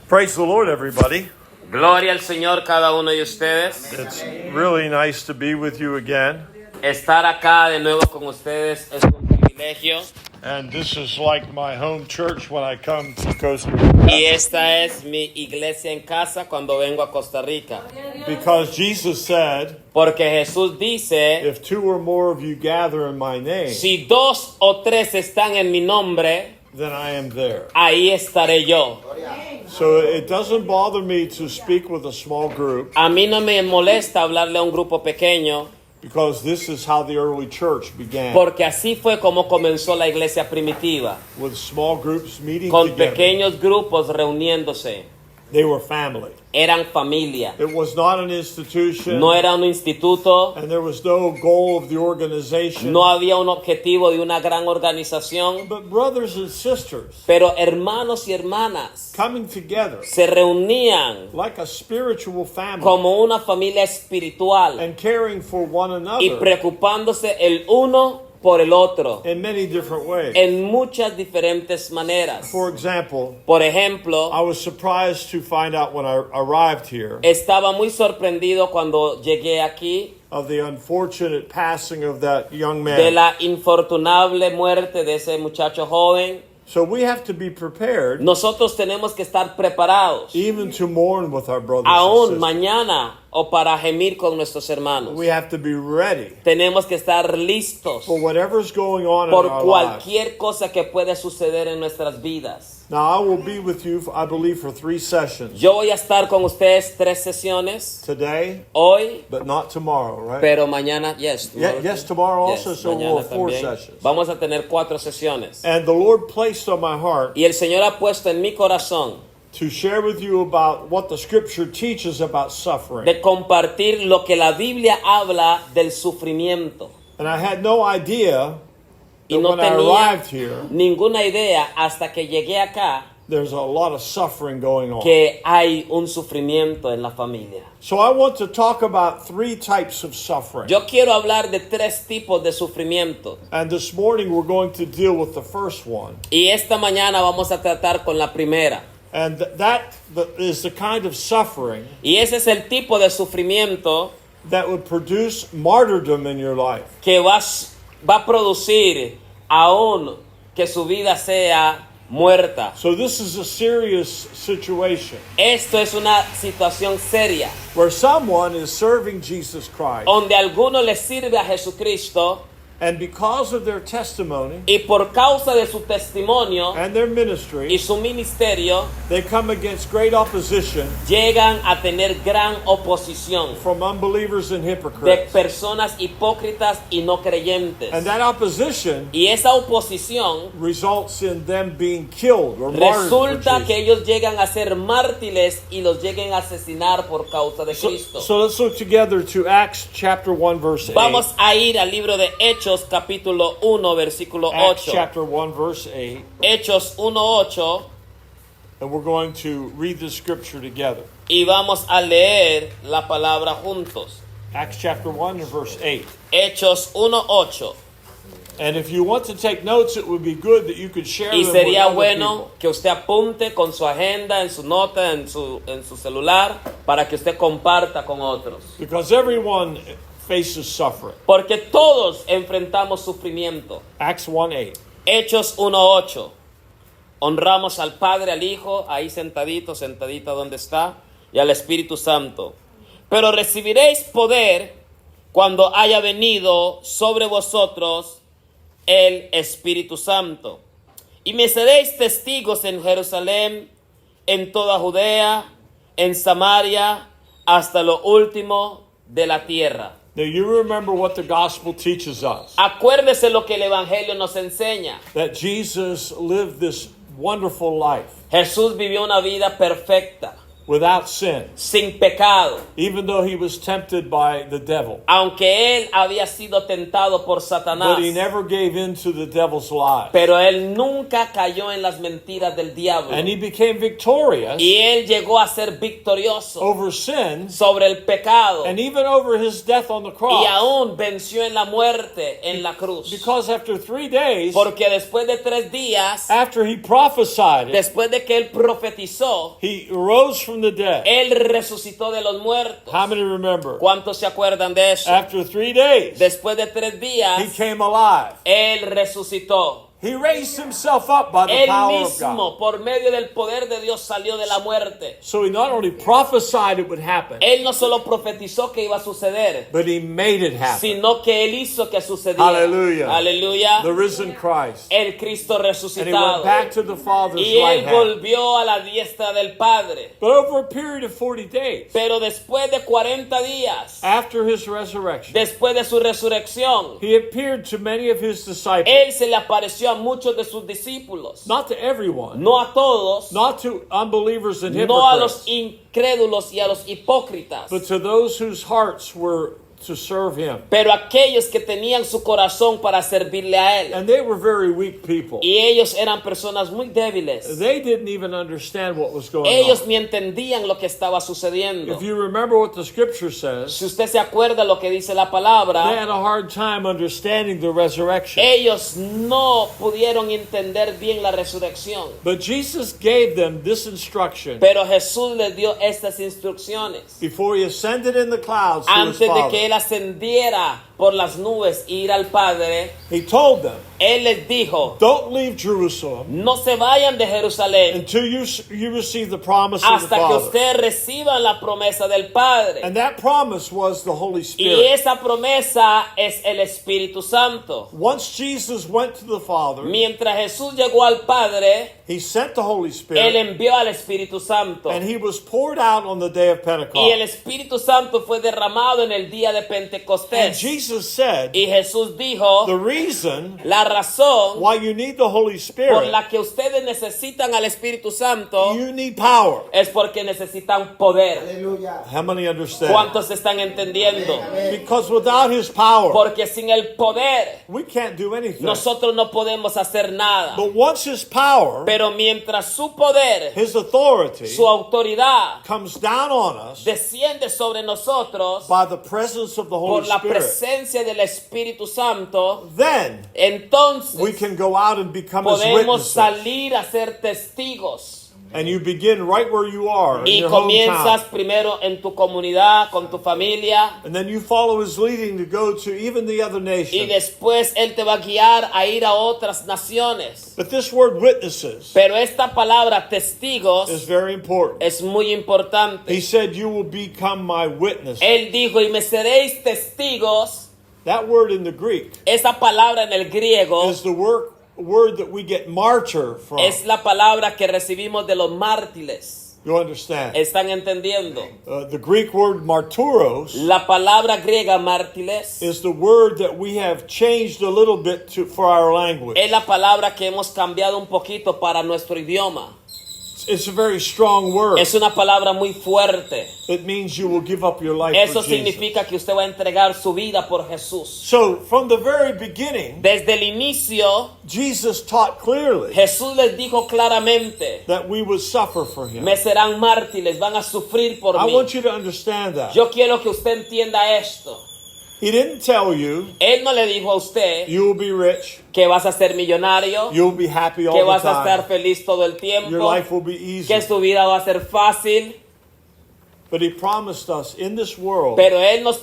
Praise the Lord, everybody. Gloria al Señor cada uno de ustedes. It's really nice to be with you again. Estar acá de nuevo con ustedes es un privilegio. And this is like my home church when I come to Costa Y Rica. esta es mi iglesia en casa cuando vengo a Costa Rica. Because Jesus said, Porque Jesús dice, if two or more of you gather in my name, si dos o tres están en mi nombre, then I am there. ahí estaré yo. So it doesn't bother me to speak with a small group A mí no me molesta hablarle a un grupo pequeño, because this is how the early church began. porque así fue como comenzó la iglesia primitiva, With small groups meeting con together. pequeños grupos reuniéndose. They were family. Eran familia. It was not an institution. No era un instituto. And there was no goal of the organization. No había un objetivo de una gran organización, But brothers and sisters pero hermanos y hermanas coming together se reunían like a spiritual family como una familia espiritual and caring for one y another preocupándose el uno por el otro in many different ways. en muchas diferentes maneras. For example, Por ejemplo, I was surprised to find out when I arrived here estaba muy sorprendido cuando llegué aquí of the unfortunate passing of that young de man. la infortunable muerte de ese muchacho joven. So we have to be prepared Nosotros tenemos que estar preparados even to mourn with our brothers aún and sisters. mañana o para gemir con nuestros hermanos. We have to be ready Tenemos que estar listos for whatever's going on in por our lives. cualquier cosa que pueda suceder en nuestras vidas. Now, I will be with you, I believe, for 3 sessions. Yo voy a estar con ustedes 3 sesiones Today, hoy, but not tomorrow, right? pero mañana, Yes, tomorrow also, Yes, so we'll mañana have 4 también. sessions. Vamos a tener 4 sesiones. And the Lord placed on my heart Y el Señor ha puesto en mi corazón to share with you about what the Scripture teaches about suffering. de compartir lo que la Biblia habla del sufrimiento. And I had no idea Y that no when I tenía arrived here, ninguna idea hasta que llegué acá there's a lot of suffering going on. que hay un sufrimiento en la familia. So I want to talk about 3 types of suffering. Yo quiero hablar de 3 tipos de sufrimiento. And this morning we're going to deal with the first one. Y esta mañana vamos a tratar con la primera. And that is the kind of suffering Y ese es el tipo de sufrimiento that would produce martyrdom in your life. que va a producir aún que su vida sea muerta. So this is a serious situation Esto es una situación seria, where someone is serving Jesus Christ, donde alguno le sirve a Jesucristo and because of their testimony y por causa de su testimonio and their y ministry, su ministerio they come against great opposition llegan a tener gran oposición from unbelievers and de hypocrites. personas hipócritas y no creyentes. And that opposition Y esa oposición results in them being killed or martyred for resulta que Jesus. ellos llegan a ser mártires y los lleguen a asesinar por causa de Cristo. So let's look together to Acts chapter 1 verse 8. Vamos a ir al libro de Hechos capítulo 1 versículo Acts 8. chapter 1 verse 8. Hechos 1:8 And we're going to read the scripture together. y vamos a leer la palabra juntos. Acts chapter 1 and verse 8. Hechos 1:8. And if you want to take notes, it would be good that you could share Y them with sería other bueno people. que usted apunte con su agenda, en su nota, en su celular, para que usted comparta con otros. Because everyone faces suffering. Porque todos enfrentamos sufrimiento. Acts 1:8. Hechos 1:8. Honramos al Padre, al Hijo, ahí sentadita donde está, y al Espíritu Santo. Pero recibiréis poder cuando haya venido sobre vosotros el Espíritu Santo. Y me seréis testigos en Jerusalén, en toda Judea, en Samaria, hasta lo último de la tierra. Now you remember what the gospel teaches us. Acuérdese lo que el Evangelio nos enseña. That Jesus lived this wonderful life. Jesús vivió una vida perfecta. without sin, sin pecado, even though he was tempted by the devil. aunque él había sido tentado por Satanás, But he never gave in to the devil's lies. pero él nunca cayó en las mentiras del diablo. And he became victorious Y él llegó a ser victorioso over sin sobre el pecado and even over his death on the y cross. aún venció en la muerte en la cruz. Because after 3 days, Porque después de 3 días, after he prophesied it, después de que él profetizó, he rose from the dead. él resucitó de los muertos. How many remember? ¿Cuántos se acuerdan de eso? After 3 days, Después de 3 he días, came alive. él resucitó. He raised himself up by the Él power of God. mismo, por medio del poder de Dios, salió de la muerte. So he not only prophesied it would happen, Él no solo profetizó que iba a suceder, but he made it happen. sino que él hizo que sucediera. Hallelujah. Aleluya. The risen Christ. El Cristo And he resucitado. went back to the Father's Y right él hand. volvió a la diestra del Padre. But over a period of 40 days, Pero después de 40 días, after his resurrection, después de su resurrección, he appeared to many of his disciples. él se le apareció a muchos de sus discípulos. Not to everyone. No a todos, Not to unbelievers and no a los hypocrites. incrédulos y a los hipócritas, But to those whose hearts were to serve him. pero aquellos que tenían su corazón para servirle a él. And they were very weak people. Y ellos eran personas muy débiles. They didn't even understand what was going Ellos on. ni entendían lo que estaba sucediendo. If you remember what the scripture says, Si usted se acuerda lo que dice la they palabra, had a hard time understanding the resurrection. ellos no pudieron entender bien la resurrección. But Jesus gave them this instruction Pero Jesús les dio estas instrucciones before he ascended in the clouds to his antes de que Father. él ascendiera por las nubes e ir al Padre. He told them, Él les dijo: don't leave Jerusalem no se vayan de Jerusalén until you receive the promise of the hasta que Father. ustedes reciban la promesa del Padre. And that promise was the Holy Y Spirit. esa promesa es el Espíritu Santo. Once Jesus went to the Father, Mientras Jesús llegó al Padre, he sent the Holy Él Spirit, envió al Espíritu Santo. and he was poured out on the day of Y el Pentecost. Espíritu Santo fue derramado en el día de And Pentecostés. Jesus said, Y Jesús dijo: the reason la razón why you need the Holy por Spirit, la que ustedes necesitan al Espíritu Santo you need power. es porque necesitan poder. How many understand? ¿Cuántos están entendiendo? Because without his power, Porque sin el poder we can't do anything. nosotros no podemos hacer nada. But once his power, Pero mientras su poder, his authority, su autoridad comes down on us desciende sobre nosotros by the presence of the por Holy la Spirit, presencia del Espíritu Santo, then entonces we can go out and become his podemos witnesses. salir a ser testigos. And you begin right where you are, in Y your comienzas hometown. primero en tu comunidad, con tu familia, And then you follow his leading to go to even the other y nations. después Él te va a guiar a ir a otras naciones. But this word witnesses Pero esta palabra testigos is very important. es muy importante. He said, you will become my witness. Él dijo: y me seréis testigos. That word in the Greek Esa palabra en el griego is the word that we get martyr from. es la palabra que recibimos de los mártires. You understand? ¿Están entendiendo? The Greek word marturos La palabra griega mártires is the word that we have changed a little bit for our language. es la palabra que hemos cambiado un poquito para nuestro idioma. It's a very strong word. Es una palabra muy fuerte. It means you will give up your life Eso for Jesus. significa que usted va a entregar su vida por Jesús. So from the very beginning, Desde el inicio, Jesus taught clearly Jesús les dijo claramente: that we would suffer for him. me serán mártires, van a sufrir por I mí. want you to understand that. Yo quiero que usted entienda esto. He didn't tell you Él no le dijo a usted you will be rich, que vas a ser millonario, you'll be happy all que the vas a estar time, feliz todo el your tiempo, life will be easy. que su vida va a ser fácil. But he promised us in this world Pero Él nos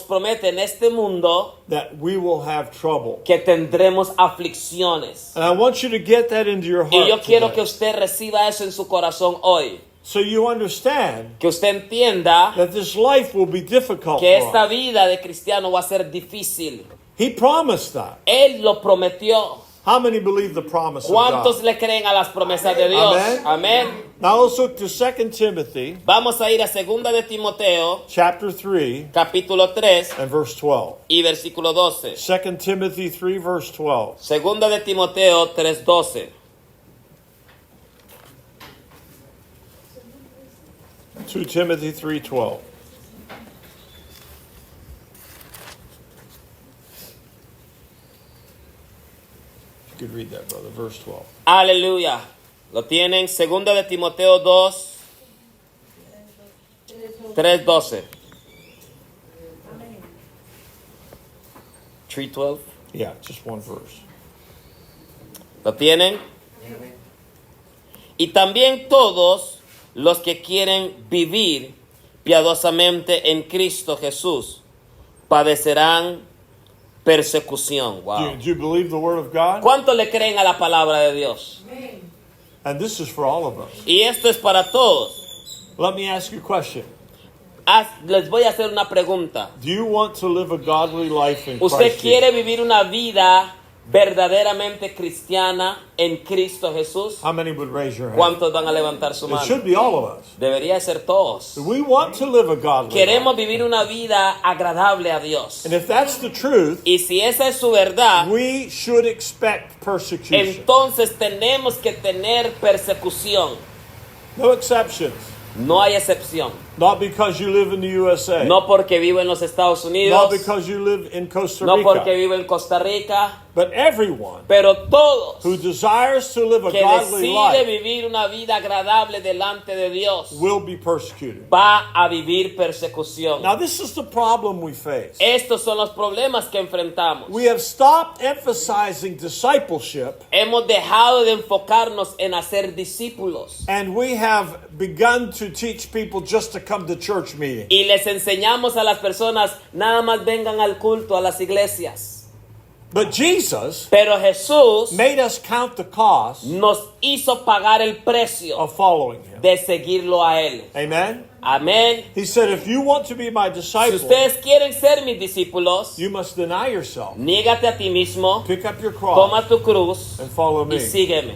promete en este mundo that we will have trouble. que tendremos aflicciones. And I want you to get that into your Y yo heart quiero que today. usted reciba eso en su corazón hoy. So you understand Que usted entienda that this life will be difficult que for esta us. vida de cristiano va a ser difícil. He promised that. Él lo prometió. How many believe the promise of ¿Cuántos God? le creen a las promesas de Dios? Amén. Amén. Now let's look to 2 Timothy Vamos a ir a 2 de Timoteo, chapter 3 capítulo 3 and verse 12. y versículo 12. 2 Timothy 3 verse 12. 2 de Timoteo 3:12. 2 Timothy 3:12. You could read that, brother, verse 12. Aleluya. Lo tienen. Segunda de Timoteo 2, 3:12. 3:12. Yeah, just one verse. ¿Lo tienen? Y también todos los que quieren vivir piadosamente en Cristo Jesús padecerán persecución. Wow. Do you believe the word of God? ¿Cuánto le creen a la palabra de Dios? And this is for all of us. Y esto es para todos. Let me ask you a question. Les voy a hacer una pregunta. Do you want to live a godly life in ¿Usted Christ quiere Jesus? vivir una vida verdaderamente cristiana en Cristo Jesús? How many would raise your hand? ¿Cuántos van a levantar su It mano? should be all of us. Debería ser todos. We want to live a godly Queremos life. vivir una vida agradable a Dios. And if that's the truth, Y si esa es su verdad, we should expect persecution. entonces tenemos que tener persecución. No exceptions. No hay excepción. Not because you live in the USA. No porque vivo en los Estados Not Unidos, because you live in Costa no porque Rica. vivo en Costa Rica, But everyone pero todos who desires to live a que godly decide life vivir una vida agradable delante de Dios will be persecuted. va a vivir persecución. Now, this is the problem we face. Estos son los problemas que enfrentamos. We have stopped emphasizing discipleship, Hemos dejado de enfocarnos en hacer discípulos and we have begun to teach people just to come to church meetings. y les enseñamos a las personas nada más vengan al culto, a las iglesias. But Jesus Pero Jesús made us count the cost nos hizo pagar el precio of following him. de seguirlo a Él. Amen? Amén. He said, if you want to be my Si disciple, ustedes quieren ser mis discípulos, you must deny yourself, niégate a ti mismo, pick up your cross, toma tu cruz and follow y me. sígueme.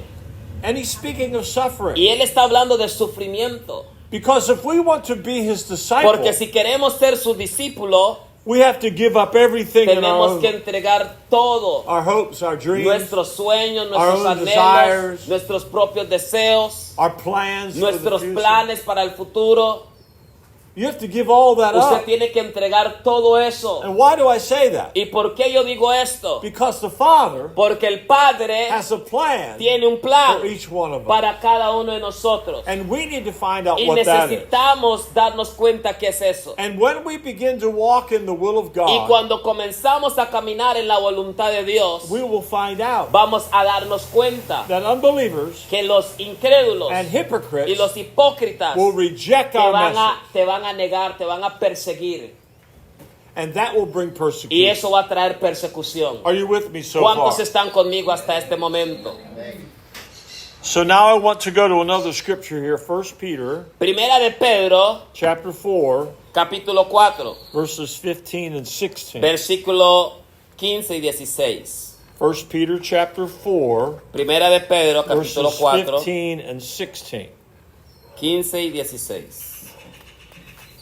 And he's speaking of suffering. Y Él está hablando de sufrimiento. Because if we want to be his disciple, Porque si queremos ser su discípulo, we have to give up everything in tenemos que entregar todo. our hopes, our dreams, Nuestros sueños, our nuestros own anhelos, desires, nuestros propios deseos, our plans, for the nuestros future. planes para el futuro. You have to give all that Usted up. tiene que entregar todo eso. And why do I say that? ¿Y por qué yo digo esto? Because the Father Porque el Padre has a plan tiene un plan for each one of us. para cada uno de nosotros. And we need to find out Y what that is. necesitamos darnos cuenta qué es eso. And when we begin to walk in the will of Y God, cuando comenzamos a caminar en la voluntad de Dios, we will find out vamos a darnos cuenta that unbelievers que los incrédulos and y hypocrites los hipócritas will reject te our van message. a negar, te van a perseguir. And that will bring Y persecution. eso va a traer persecución. Are you with me so ¿Cuántos far? están conmigo hasta este momento? So now I want to go to another scripture here, 1 Peter Primera de Pedro, chapter 4, capítulo 4, verses 15 and 16. versículo 15 y 16. 1 Peter chapter 4, Primera de Pedro, capítulo verses 4, 15 and 16. 15 y 16.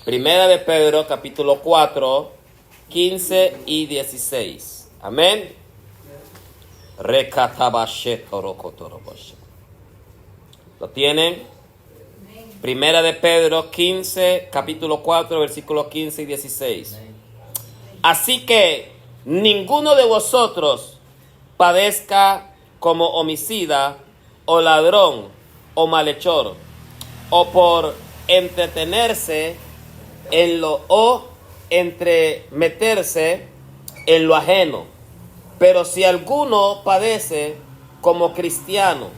Primera de Pedro, capítulo 4, 15 y 16. Amén. ¿Lo tienen? Primera de Pedro 15, capítulo 4, versículo 15 y 16. Así que ninguno de vosotros padezca como homicida o ladrón o malhechor o por entretenerse en lo o entremeterse en lo ajeno. Pero si alguno padece como cristiano,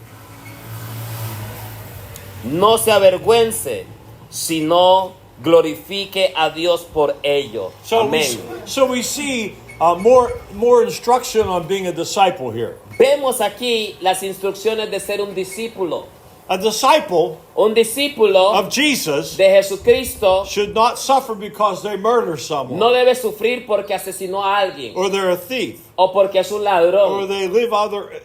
no se avergüence, sino glorifique a Dios por ello. Amén. So we see more instruction on being a disciple here. Vemos aquí las instrucciones de ser un discípulo. A disciple Un discípulo of Jesus de Jesucristo should not suffer because they murder someone, no debe sufrir porque asesinó a alguien, or they're a thief, o porque es un or ladrón, they live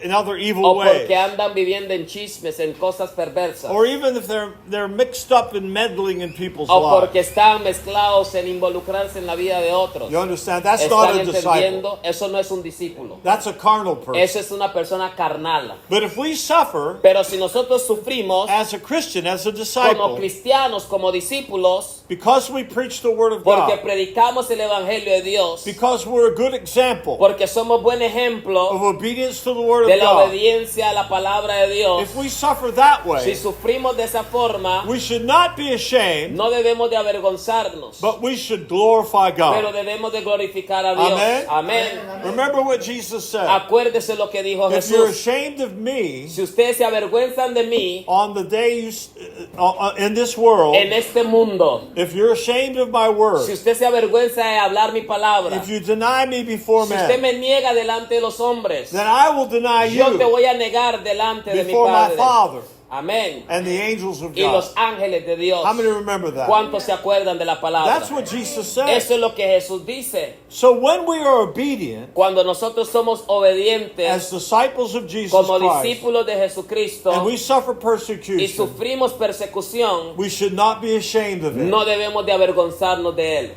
in other evil o ways, porque andan viviendo en chismes, en cosas perversas, or even if they're mixed up in meddling in people's o lives. porque están mezclados en involucrarse en la vida de otros. You understand? That's not ¿Están a disciple. entendiendo? Eso no es un discípulo. That's a carnal person. Eso es una persona carnal. But if we suffer Pero si nosotros sufrimos as a Christian, Christian, as a como disciple, cristianos, como discípulos, because we preach the Word of porque God, predicamos el Evangelio de Dios, because we're a good example porque somos buen ejemplo of obedience to the Word de of la God, obediencia a la palabra de Dios. if we suffer that Si way, sufrimos de esa forma, we should not be ashamed, no debemos de avergonzarnos, but we should glorify pero God. debemos de glorificar a Dios. Amén. Amén. Remember what Jesus said. Acuérdese lo que dijo If you're Jesús. ashamed of me Si ustedes se avergüenzan de mí on the day in this world, en este mundo, if you're ashamed of my si word, usted se avergüenza de hablar mi palabra, if you deny me before si usted men, me niega delante de los hombres, then I will deny yo te you voy a negar delante de mi before my Padre. Father Amén. and the angels of Y los God. ángeles de Dios. How many remember that? ¿Cuántos se acuerdan de la palabra? That's what Jesus said. Eso es lo que Jesús dice. So when we are obedient Cuando nosotros somos obedientes as disciples of Jesus como Christ, discípulos de Jesucristo and we suffer y persecution, sufrimos persecución, we should not be ashamed of it. no debemos de avergonzarnos de él.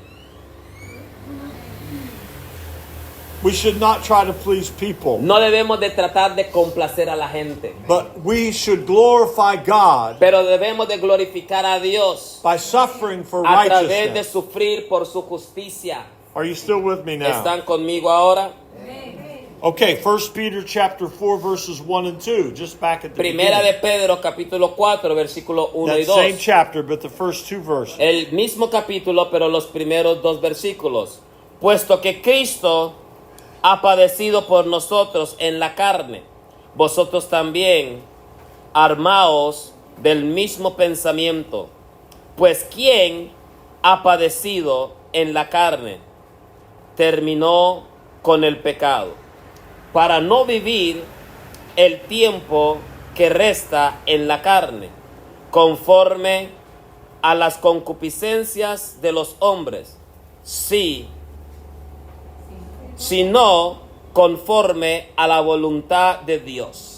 We should not try to please people, No debemos de tratar de complacer a la gente, but we should glorify God pero debemos de glorificar a Dios by suffering for a través de righteousness. sufrir por su justicia. Are you still with me now? ¿Están conmigo ahora? Okay, 1 Peter chapter 4 verses 1 and 2, just back at the Primera de beginning. Pedro, capítulo 4, versículo 1 y That same 2. chapter, but the first two verses. El mismo capítulo, pero los primeros dos versículos. Puesto que Cristo ha padecido por nosotros en la carne, vosotros también armaos del mismo pensamiento. Pues quien ha padecido en la carne terminó con el pecado, para no vivir el tiempo que resta en la carne, conforme a las concupiscencias de los hombres, sino conforme a la voluntad de Dios.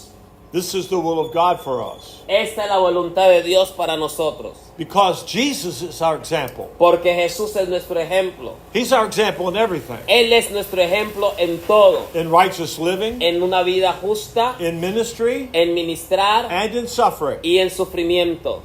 This is the will of God for us. Esta es la voluntad de Dios para nosotros, Because Jesus is our example. porque Jesús es nuestro ejemplo. He's our example in everything. Él es nuestro ejemplo en todo, In righteous living, en una vida justa, in ministry, en ministrar and in suffering. y en sufrimiento.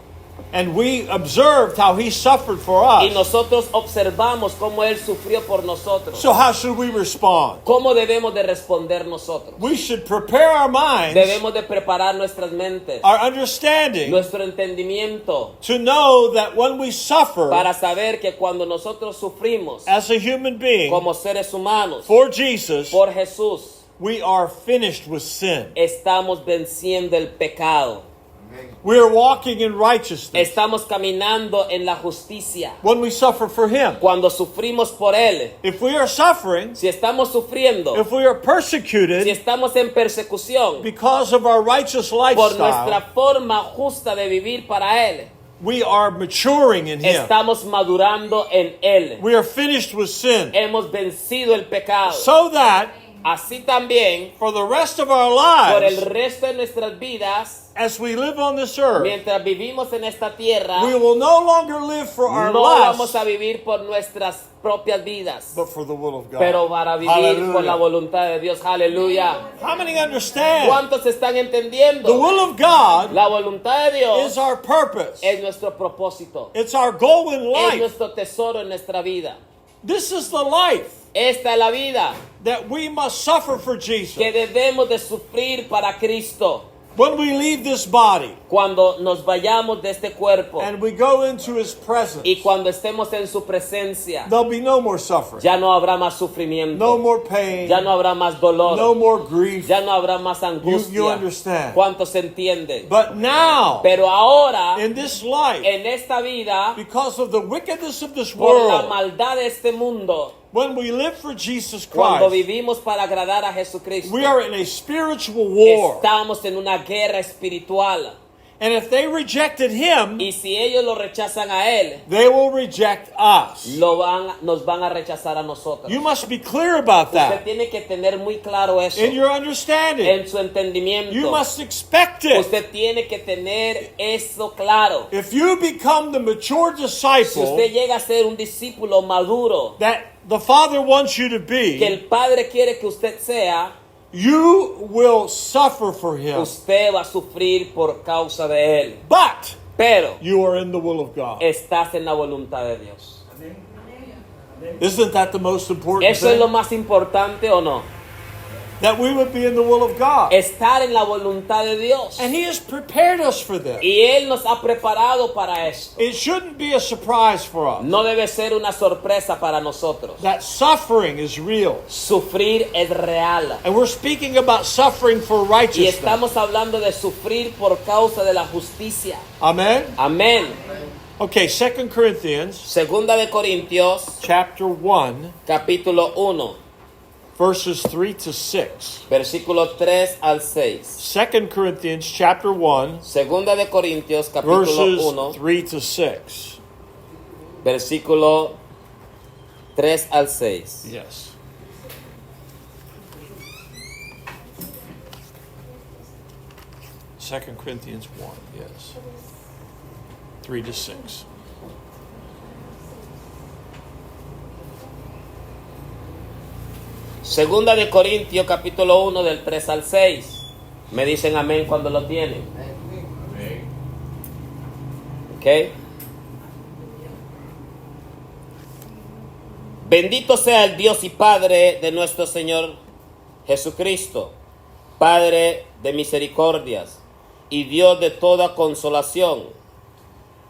And we observed how he suffered for Y us. nosotros observamos cómo Él sufrió por nosotros. So how should we respond? ¿Cómo debemos de responder nosotros? We should prepare our minds, Debemos de preparar nuestras mentes, our understanding, nuestro entendimiento, to know that when we suffer para saber que cuando nosotros sufrimos as a human being como seres humanos for Jesus, por Jesús, we are finished with sin. estamos venciendo el pecado. We are walking in righteousness Estamos caminando en la justicia. when we suffer for him. Cuando sufrimos por Él, If we are suffering, si estamos sufriendo, if we are si persecuted estamos en persecución because of our righteous por nuestra lifestyle, forma justa de vivir para Él, we are maturing in him. estamos madurando en Él. We are finished with sin. Hemos vencido el pecado. So that Así también, for the rest of our por el lives, resto de nuestras vidas, as we live on this earth, mientras vivimos en esta tierra, we will no longer live for our no vamos a lives, vivir por nuestras propias vidas, but for the will of God. pero para vivir por la Hallelujah. voluntad de Dios. Aleluya. How many understand? ¿Cuántos están The entendiendo? will of God La voluntad de Dios is our purpose. es nuestro propósito, It's our goal in es life. nuestro tesoro en nuestra vida. This is the life Esta es la vida that we must suffer for Jesus. que debemos de sufrir para Cristo. When we leave this body Cuando nos vayamos de este cuerpo and we go into his presence, y cuando estemos en su presencia, there'll be no more suffering, ya no habrá más sufrimiento, no more pain, ya no habrá más dolor, no more grief. ya no habrá más angustia. You understand. ¿Cuántos entienden? But now, Pero ahora, in this life, en esta vida, because of the wickedness of this por la world, maldad de este mundo, when we live for Jesus cuando Christ, vivimos para agradar a Jesucristo, we are in a spiritual war. estamos en una guerra espiritual. And if they rejected him, Y si ellos lo rechazan a Él, they will reject us. nos van a rechazar a nosotros. You must be clear about Usted that tiene que tener muy claro eso in your understanding. en su entendimiento. You must expect it. Usted tiene que tener eso claro. If you become the mature Si usted disciple llega a ser un discípulo maduro, that the Father wants you to que be, el Padre quiere que usted sea, you will suffer for him. usted va a sufrir por causa de Él. But pero you are in the will of God. estás en la voluntad de Dios. Isn't that the most important ¿Eso es thing? lo más importante o no? That we would be in the will of God. Estar en la voluntad de Dios. And He has prepared us for this. Y Él nos ha preparado para esto. It shouldn't be a surprise for us. No debe ser una sorpresa para nosotros. That suffering is real. Sufrir es real. And we're speaking about suffering for Y righteousness. estamos hablando de sufrir por causa de la justicia. Amen? Amén. Okay, 2 Corinthians Segunda de Corintios, chapter 1, capítulo 1, verses 3 to 6. versículo 3 al 6. 2 Corinthians chapter 1, Segunda de Corintios, capítulo verses 1, 3 to 6. versículo 3 al 6. Yes. Second Corinthians 1, yes. 3 to 6. Segunda de Corintios, capítulo 1, del 3 al 6. Me dicen amén cuando lo tienen. ¿Ok? Bendito sea el Dios y Padre de nuestro Señor Jesucristo, Padre de misericordias y Dios de toda consolación,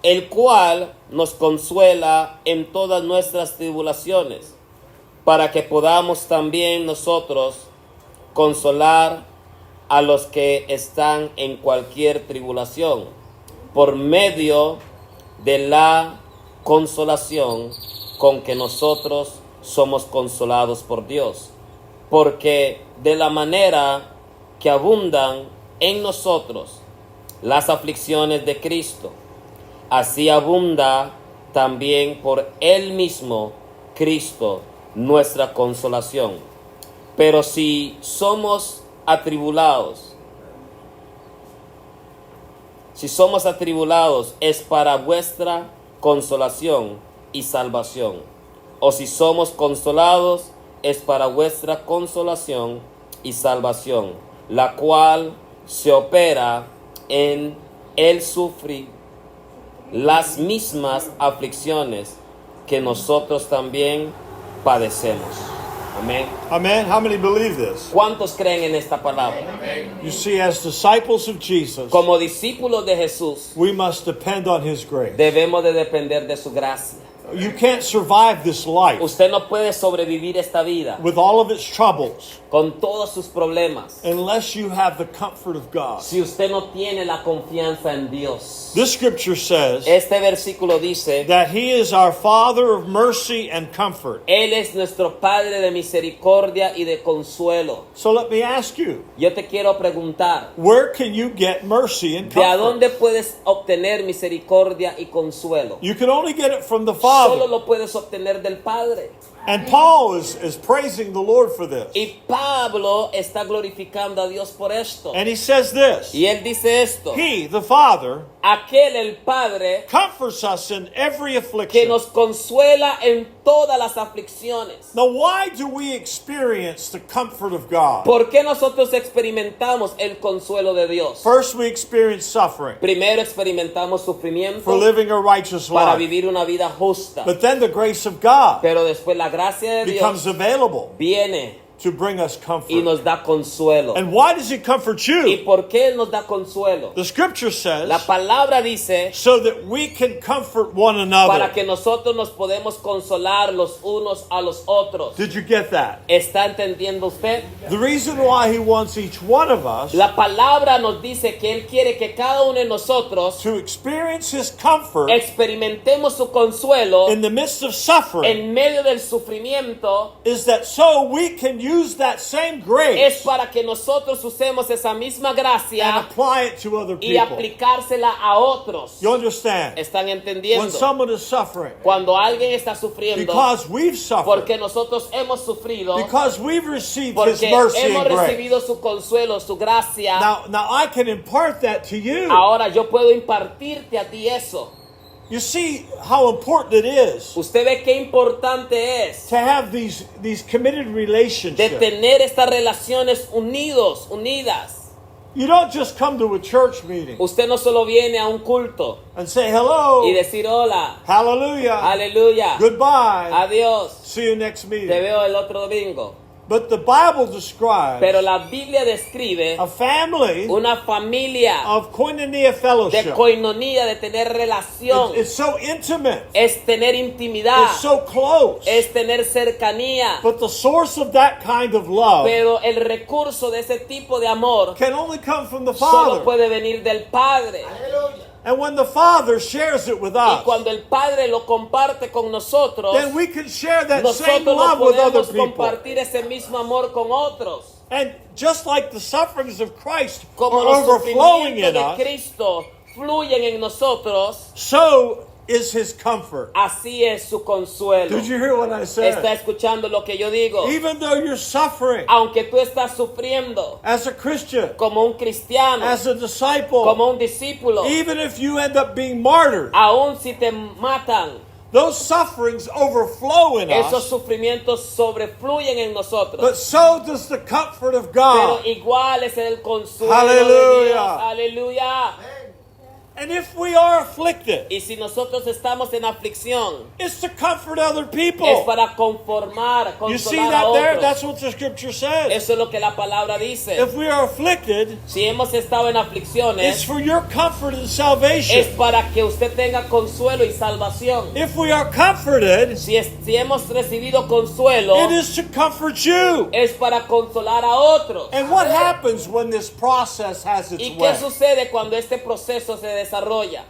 el cual nos consuela en todas nuestras tribulaciones, para que podamos también nosotros consolar a los que están en cualquier tribulación, por medio de la consolación con que nosotros somos consolados por Dios. Porque de la manera que abundan en nosotros las aflicciones de Cristo, así abunda también por Él mismo Cristo nuestra consolación. Pero si somos atribulados, es para vuestra consolación y salvación. O si somos consolados, es para vuestra consolación y salvación, la cual se opera en el sufrir las mismas aflicciones que nosotros también padecemos. Amén. Amen. How many believe this? ¿Cuántos creen en esta palabra? You see, as disciples of Jesus, Como discípulos de Jesús, we must depend on His grace. debemos de depender de su gracia. You can't survive this life Usted no puede sobrevivir esta vida with all of its troubles con todos sus problemas unless you have the comfort of God. si usted no tiene la confianza en Dios. This scripture says Este versículo dice: that He is our Father of mercy and comfort. Él es nuestro Padre de misericordia y de consuelo. So let me ask you, Yo te quiero preguntar, where can you get mercy and ¿de a comfort? dónde puedes obtener misericordia y consuelo? You can only get it from the Solo Father. lo puedes obtener del Padre. And Paul is praising the Lord for this. Y Pablo está glorificando a Dios por esto. And he says this, Y él dice esto: He, the Father, aquel, el Padre, comforts us in every que affliction. nos consuela en todas las aflicciones. Now, why do we experience the comfort of God? ¿Por qué nosotros experimentamos el consuelo de Dios? First, we experience suffering Primero experimentamos sufrimiento for living a righteous para life. vivir una vida justa. But then the grace of God Pero después la gracia de becomes Dios available viene to bring us y comfort. nos da consuelo. And why does He comfort ¿Y you? por qué Él nos da consuelo? The scripture says, La palabra dice so that we can comfort one para another. que nosotros nos podemos consolar los unos a los otros. Did you get that? ¿Está entendiendo usted? The reason why He wants each one of us La palabra nos dice que Él quiere que cada uno de nosotros to experience His comfort experimentemos su consuelo in the midst of suffering en medio del sufrimiento, is that so we can use that same es grace para que nosotros usemos esa misma and gracia apply it to other y people. aplicársela a otros. You understand? ¿Están When entendiendo? someone is suffering, Cuando alguien está sufriendo, because we've suffered, porque nosotros hemos sufrido, because we've received His porque mercy hemos and grace. recibido su consuelo, su gracia, Now I can impart that to you. ahora yo puedo impartirte a ti eso. You see how important it is Usted ve qué importante es to have these committed de relationships. tener estas relaciones unidas. You don't just come to a church meeting Usted no solo viene a un culto and say hello, y decir hola, hallelujah, aleluya, goodbye, adiós, see you next te meeting. veo el otro domingo. But the Bible describes Pero la Biblia describe a family una familia of koinonia de fellowship. coinonía, de tener relación. It's so intimate. Es tener intimidad, It's so close. es tener cercanía. But the source of that kind of love Pero el recurso de ese tipo de amor can only come from the solo Father. puede venir del Padre. And when the Father shares it with Y us, cuando el Padre lo comparte con nosotros, then we can share that same nosotros lo love with other podemos people. compartir ese mismo amor con otros. And just like the sufferings of Christ Como are los overflowing sufrimientos in de us, Cristo fluyen en nosotros, so is His comfort. así es su consuelo. Did you hear what I Está said? escuchando lo que yo digo. Even though you're suffering Aunque tú estás sufriendo as a Christian, como un cristiano, as a disciple, como un discípulo, even if you end up being martyred, aun si te matan, those sufferings overflow in esos us, sufrimientos sobrefluyen en nosotros. but so does the comfort of Pero God. igual es el consuelo Aleluya. de Dios. Aleluya. And if we are afflicted, Y si nosotros estamos en aflicción, it's to comfort other es people. para conformar, You see consolar a that there? otros. That's what the scripture says. Eso es lo que la palabra dice. If we are afflicted, Si hemos estado en it's aflicciones, for your comfort and es salvation. para que usted tenga consuelo y salvación. If we are comforted, Si hemos recibido consuelo, it is to comfort you. es para consolar a otros. And what happens when this process has its ¿Y qué way? sucede cuando este proceso se desarrolla?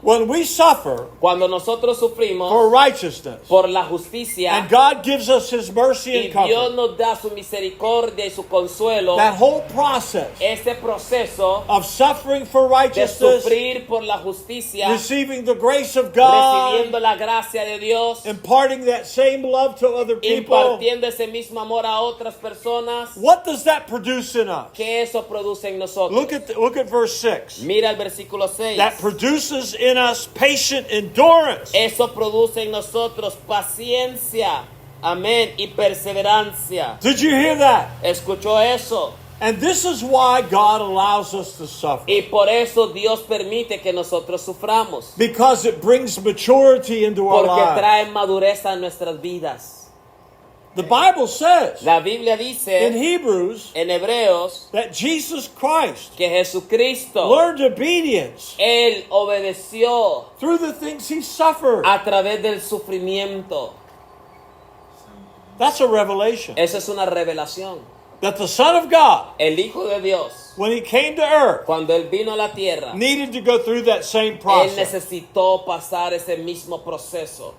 When we suffer Cuando nosotros sufrimos for righteousness, por la justicia and God gives us His mercy y and Dios comfort, nos da su misericordia y su consuelo, that whole process ese proceso of suffering for de righteousness, sufrir por la justicia, receiving the grace of God, recibiendo la gracia de Dios, imparting that same love to other people, impartiendo ese mismo amor a otras personas, what does that produce in us? que eso produce en nosotros. Look at verse 6. Mira el versículo 6. That produces in us patient endurance. Eso produce en nosotros paciencia, amén, y perseverancia. Did you hear that? ¿Escuchó eso? And this is why God allows us to suffer. Y por eso Dios permite que nosotros suframos. Because it brings maturity into our Porque lives. trae madurez a nuestras vidas. The Bible says La Biblia in dice Hebrews en Hebreos that Jesus Christ que Jesucristo, learned obedience Él obedeció through the things He suffered. a través del sufrimiento. That's a revelation. Esa es una revelación. That the Son of God, El Hijo de Dios, when He came to earth, cuando Él vino a la tierra, needed to go through that same Él process. necesitó pasar ese mismo proceso.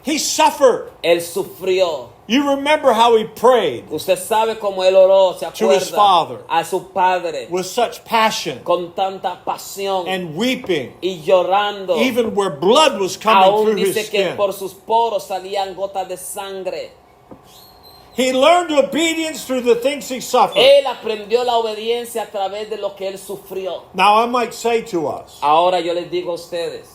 He suffered. Él sufrió. You remember how He prayed Usted sabe cómo Él oró, se To his father. acuerda, a su Padre, with such passion con tanta pasión and weeping, y llorando. even where blood was coming Aún through His dice que skin. por sus poros salían gotas de sangre. He learned obedience through the things He suffered. Él aprendió la obediencia a través de lo que Él sufrió. Now I might say to us, Ahora yo les digo a ustedes,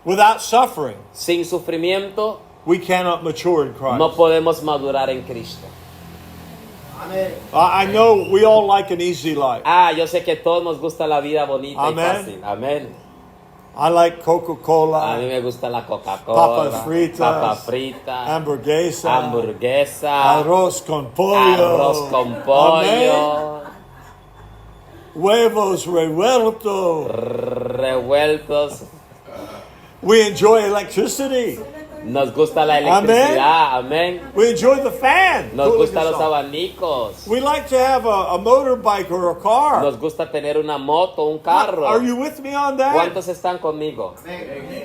without suffering, sin sufrimiento we cannot mature in Christ. no podemos madurar en Cristo. I know we all like an easy life. Yo sé que a todos nos gusta la vida bonita Amén. y fácil. Amén. I like A mí Coca-Cola, me gusta la Coca-Cola, papas fritas, papa frita, hamburguesa, hamburguesa, arroz con pollo, arroz con Amén. pollo, huevos revueltos. revueltos. We enjoy electricity. Nos gusta la electricidad. Amén. We enjoy the fan. Nos cooling gustan us los off. abanicos. We like to have a motorbike or a car. Nos gusta tener una moto, un carro. Are you with me on that? ¿Cuántos están conmigo?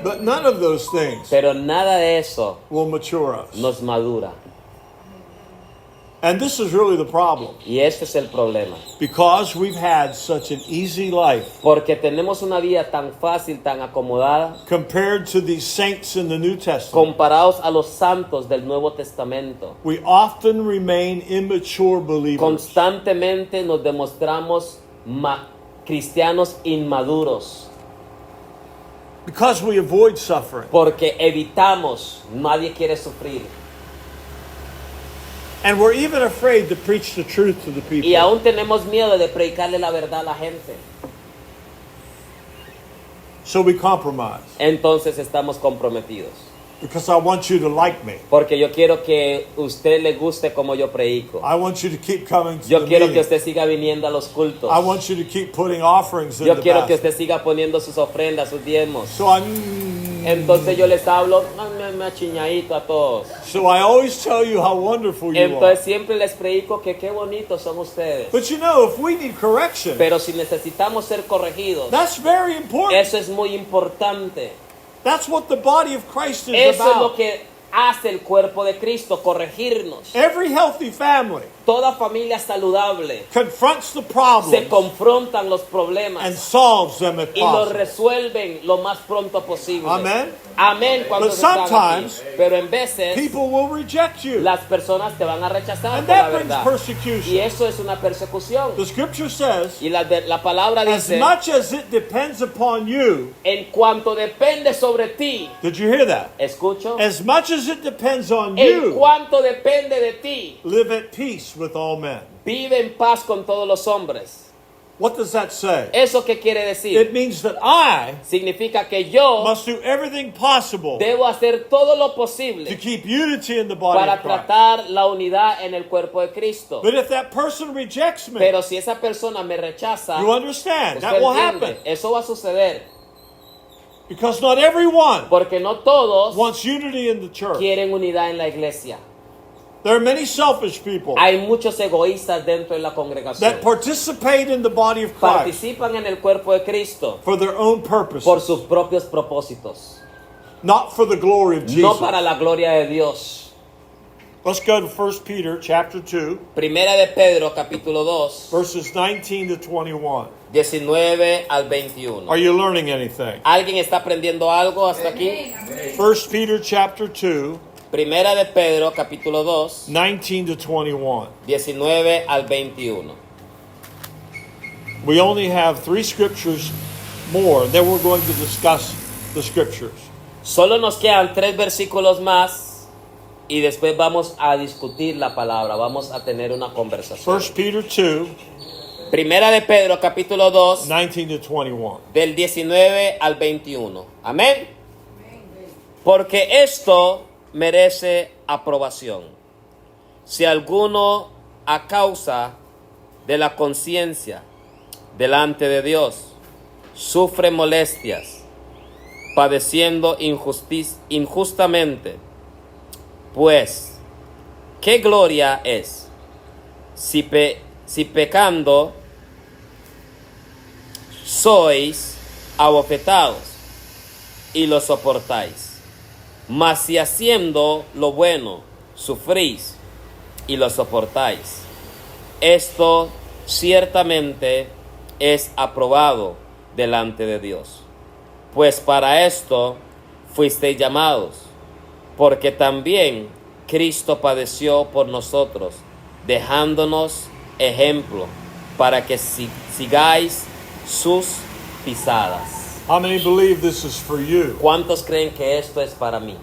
But none of those things Pero nada de eso will mature us. nos madura. And this is really the problem. Y este es el problema. Because we've had such an easy life Porque tenemos una vida tan fácil, tan acomodada, compared to these saints in the New Testament. comparados a los santos del Nuevo Testamento. We often remain immature believers Constantemente nos demostramos cristianos inmaduros. because we avoid suffering. Porque evitamos, nadie quiere sufrir. And we're even afraid to preach the truth to the people. Y aún tenemos miedo de predicarle la verdad a la gente. So we compromise. Entonces estamos comprometidos. Because I want you to like me. Porque yo quiero que usted le guste como yo predico. I want you to keep coming to Yo the quiero que meetings. usted siga viniendo a los cultos. I want you to keep putting offerings in Yo the quiero que basket. usted siga poniendo sus ofrendas, sus diezmos. So Entonces yo les hablo me achiñadito a todos. So I always tell you how wonderful you Entonces are. siempre les predico que qué bonitos son ustedes. But you know, if we need correction, Pero si necesitamos ser corregidos, that's very important. eso es muy importante. That's what the body of Christ is Eso es lo about. que hace el cuerpo de Cristo, corregirnos. Every healthy family Toda familia saludable confronts the se problems confrontan los and problemas solves them if y los possible. resuelven lo más pronto posible. Amen. Amén. Cuando But están aquí. sometimes Pero en veces People will reject you. las personas te van a rechazar And por la that brings verdad. persecution. Y eso es una persecución. The scripture says, Y la palabra as dice, much as it depends upon you, en cuanto depende sobre ti, did you hear that? escucho, As much as it depends on en you, cuanto depende de ti, live at peace with all men. vive en paz con todos los hombres. What does that say? ¿Eso qué quiere decir? It means that I Significa que yo must do everything possible debo hacer todo lo to posible keep unity in the body para of Christ. tratar la unidad en el cuerpo de Cristo. But if that person rejects me, Pero si esa persona me rechaza, you understand, usted that will entiende, happen. eso va a suceder. Because not everyone Porque no todos wants unity in the church. quieren unidad en la iglesia. There are many selfish people Hay muchos egoístas dentro de la congregación. that participate in the body of Christ Participan en el cuerpo de Cristo for their own purposes, por sus propios propósitos, not for the glory of no Jesus. para la gloria de Dios. Let's go to 1 Peter chapter 2, Primera de Pedro, capítulo 2, verses 19 to 21. 19 al 21. Are you learning anything? ¿Alguien está aprendiendo algo hasta aquí? 1 Peter chapter 2, Primera de Pedro, capítulo 2, 19 to 21. 19 al 21. We only have 3 scriptures more, then we're going to discuss the scriptures. Solo nos quedan 3 versículos más y después vamos a discutir la palabra, vamos a tener una conversación. 1 Peter 2, Primera de Pedro, capítulo 2, 19 to 21. del 19 al 21. Amén. Porque esto merece aprobación. Si alguno a causa de la conciencia delante de Dios sufre molestias, padeciendo injustamente, pues, ¿qué gloria es? Si pecando sois abofetados y lo soportáis. Mas si haciendo lo bueno sufrís y lo soportáis, esto ciertamente es aprobado delante de Dios. Pues para esto fuisteis llamados, porque también Cristo padeció por nosotros, dejándonos ejemplo para que sigáis sus pisadas. How many believe this is for you? ¿Cuántos creen que esto es para mí?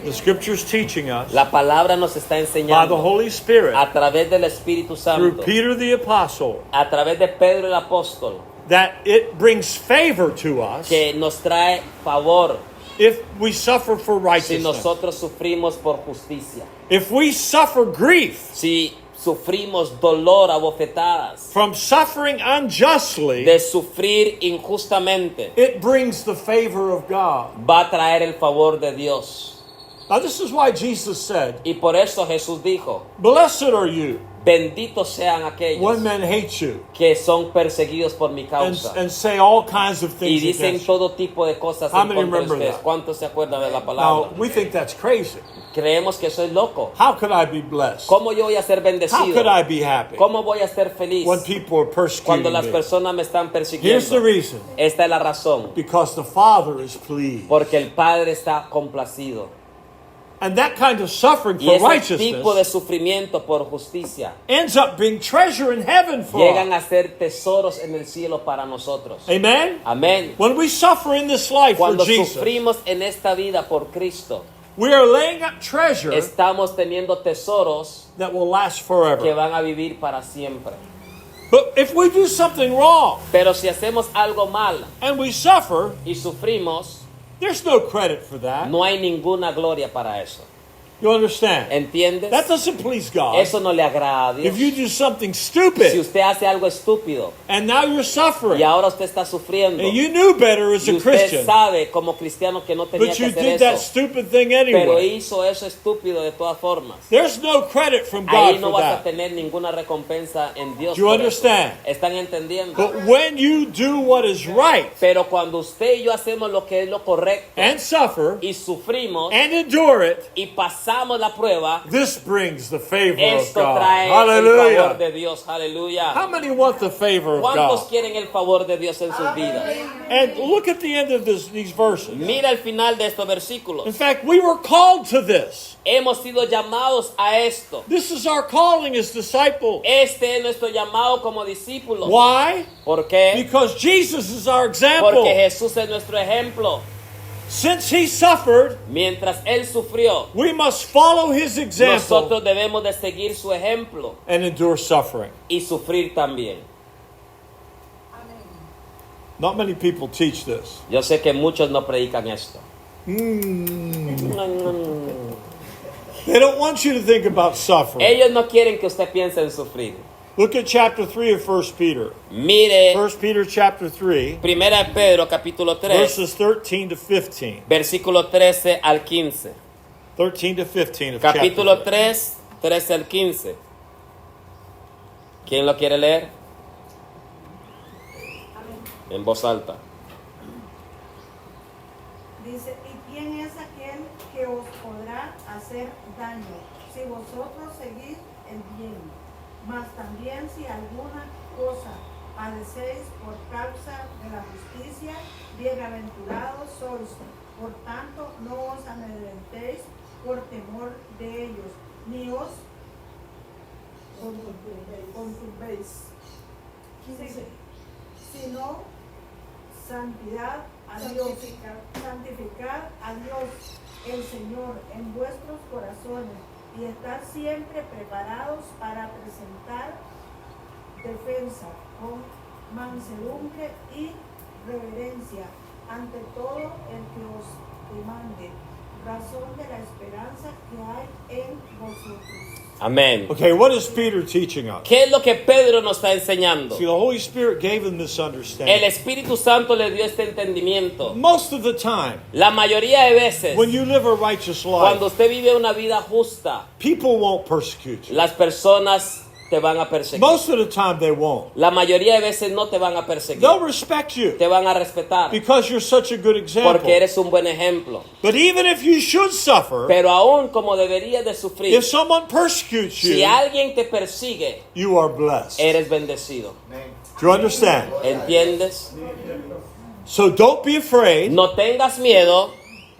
The scripture's teaching us La palabra nos está by the enseñando Holy Spirit a través del Espíritu through Santo, Peter the Apostle a través de Pedro el apóstol, that it brings favor to us que nos trae favor if we suffer for si righteousness. nosotros sufrimos por justicia, If we suffer grief si sufrimos dolor a bofetadas, from suffering unjustly, de sufrir injustamente, it brings the favor of God. va a traer el favor de Dios. Now this is why Jesus said, Y por eso Jesús dijo, blessed are you benditos sean aquellos when men hate you que son perseguidos por mi and, causa and say all kinds of y things dicen against you. todo tipo de cosas How en many contra de remember ustedes. that? ¿Cuántos se acuerdan de la Now, palabra? we think that's crazy. Creemos que soy loco. How could I be blessed? ¿Cómo yo voy a ser How bendecido? could I be happy ¿Cómo voy a ser feliz when people are cuando persecuting las me? personas me están Here's the persiguiendo? reason. Esta es la razón. Because the Father is pleased. Porque el Padre está complacido. And that kind of suffering Y for ese tipo de righteousness sufrimiento por justicia ends up being treasure in heaven for llegan us. a ser tesoros en el cielo para nosotros. Amen? Amén. When we suffer in this life for Cuando Jesus, sufrimos en esta vida por Cristo, We are laying up treasure estamos teniendo tesoros that will last que forever. van a vivir para siempre. But if we do something wrong Pero si hacemos algo mal and we suffer, y sufrimos, there's no credit for that. no hay ninguna gloria para eso. You understand? ¿Entiendes? That doesn't please God. Eso no le agrada a Dios. If you do something Si stupid usted hace algo estúpido and now you're suffering y ahora usted está sufriendo and you knew better as y a usted Christian, sabe como cristiano que no tenía but que you hacer did that eso, stupid thing pero anyway, hizo eso estúpido de todas formas, there's no credit from ahí God no for vas a that. tener ninguna recompensa en Dios. Do you por eso. understand? ¿Están entendiendo? But when you do what is right Pero cuando usted y yo hacemos lo que es lo correcto and suffer y sufrimos and endure it, y pasamos la prueba, this brings the favor of esto God. trae el favor Hallelujah. de Dios. Aleluya. How many want the favor of ¿Cuántos God? quieren el favor de Dios en sus vidas? And look at the end of these verses. Mira el final de estos versículos. In fact, we were called to this. Hemos sido llamados a esto. This is our calling as disciples. Este es nuestro llamado como discípulos. Why? ¿Por qué? Because Jesus is our Porque example. Jesús es nuestro ejemplo. Since he suffered, Mientras Él sufrió, we must follow his example nosotros debemos de seguir su ejemplo and endure suffering. y sufrir también. Not many people teach this. Yo sé que muchos no predican esto. They don't want you to think about suffering. Ellos no quieren que usted piense en sufrir. Look at chapter 3 of 1 Peter. Mire 1 Peter chapter 3, Primera de Pedro capítulo 3, verses 13 to 15. versículo 13 al 15. 13 to 15 of Capítulo chapter 3. 3, 13 al 15. ¿Quién lo quiere leer? En voz alta. Dice, ¿y quién es aquel que os podrá hacer daño si vosotros seguís el bien? Mas también si alguna cosa padecéis por causa de la justicia, bienaventurados sois. Por tanto, no os amedrentéis por temor de ellos, ni os conturbéis, sino santidad a Dios, santificad a Dios el Señor en vuestros corazones y estar siempre preparados para presentar defensa con mansedumbre y reverencia ante todo el que os demande razón de la esperanza que hay en vosotros. Amén. Okay, what is Peter teaching us? ¿Qué es lo que Pedro nos está enseñando? See, the Holy Spirit gave him this El understanding. Espíritu Santo le dio este entendimiento. Most of the time, La mayoría de veces, when you live a righteous cuando life, usted vive una vida justa, people won't persecute you. las personas te van a perseguir. Most of the time, they won't. La mayoría de veces no te van a perseguir. They'll respect you Te van a respetar because you're such a good example. porque eres un buen ejemplo. But even if you should suffer, Pero aún como deberías de sufrir, if someone persecutes si you, alguien te persigue, you are blessed. eres bendecido. Do you understand? ¿Entiendes? So don't be afraid. No tengas miedo,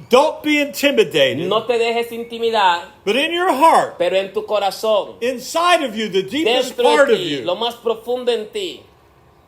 Don't be intimidated. no te dejes intimidar, But in your heart, pero en tu corazón, inside of you, the deepest dentro part de of ti, lo you, más profundo en ti,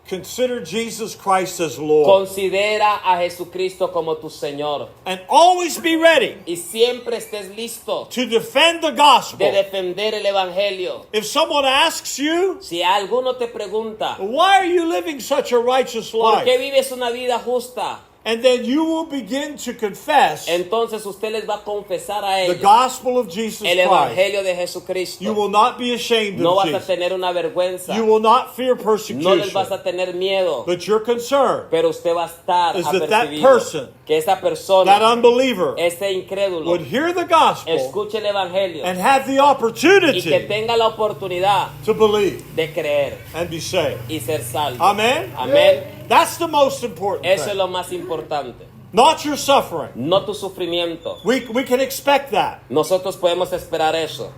consider Jesus Christ as Lord. considera a Jesucristo como tu Señor. And always be ready Y siempre estés listo to defend the de gospel. defender el Evangelio. If someone asks you, Si alguno te pregunta, why are you living such a righteous ¿por qué life? vives una vida justa? And then you will begin to confess Entonces usted les va a confesar a the ellos gospel of Jesus el Christ. Evangelio de Jesucristo. You will not be ashamed No of vas a Jesus. tener una vergüenza. You will not fear No les persecution. vas a tener miedo. But your concern, Pero usted va a estar is that that apercibido person, que esa that persona, unbeliever, ese incrédulo, would hear the gospel escuche el Evangelio and have the y que opportunity tenga la oportunidad to believe de creer and be saved. y ser salvo. Amen? Amén. That's the most important Eso es thing. lo más importante. Not your suffering. No tu sufrimiento. We can expect that. Nosotros podemos esperar eso,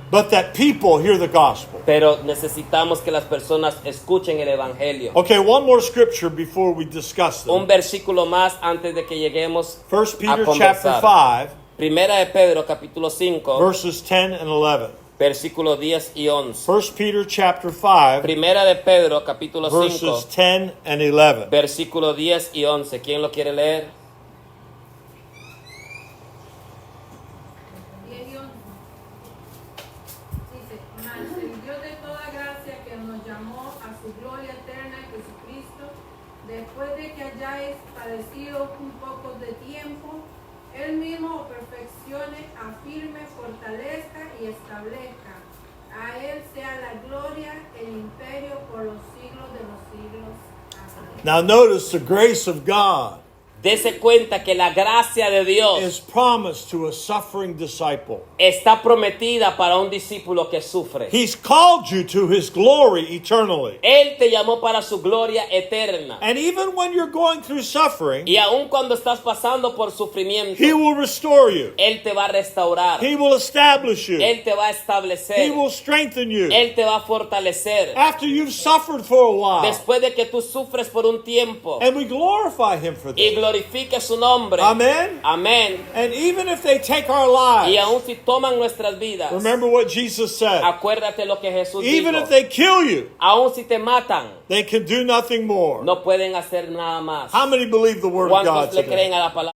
But that people hear the gospel. pero necesitamos que las personas escuchen el Evangelio. Okay, one more scripture before we discuss Un them. versículo más antes de que lleguemos 1 a Peter chapter conversar. 5, Primera de Pedro, capítulo 5, verses 10 and 11. versículos 10 y 11. 1 Peter chapter 5, Primera de Pedro, capítulo 5, verses 10 and 11. versículo 10 y 11. ¿Quién lo quiere leer? llamó a su gloria eterna en Jesucristo, después de que hayáis padecido un poco de tiempo, Él mismo os perfeccione, afirme, fortalezca y establezca. A Él sea la gloria, el imperio por los siglos de los siglos. Amén. Now notice the grace of God Dese cuenta que la gracia de Dios is promised to a suffering disciple. está prometida para un discípulo que sufre. He's called you to his glory eternally. Él te llamó para su gloria eterna. And even when you're going through suffering, Y aun cuando estás pasando por sufrimiento, he will restore you. Él te va a restaurar. He will establish you. Él te va a He establecer. will strengthen you. Él te va a fortalecer. After you've suffered for a while. Después de que tú sufres por un tiempo And we glorify him for y this. glorifique su nombre. Amen. Amén. And even if they take our Y lives, aun si toman nuestras vidas, remember what Jesus said. acuérdate lo que Jesús Even dijo. if they kill you, Aun si te matan, they can do nothing more. no pueden hacer nada más. How many believe the word of God ¿Cuántos le today? creen a la palabra?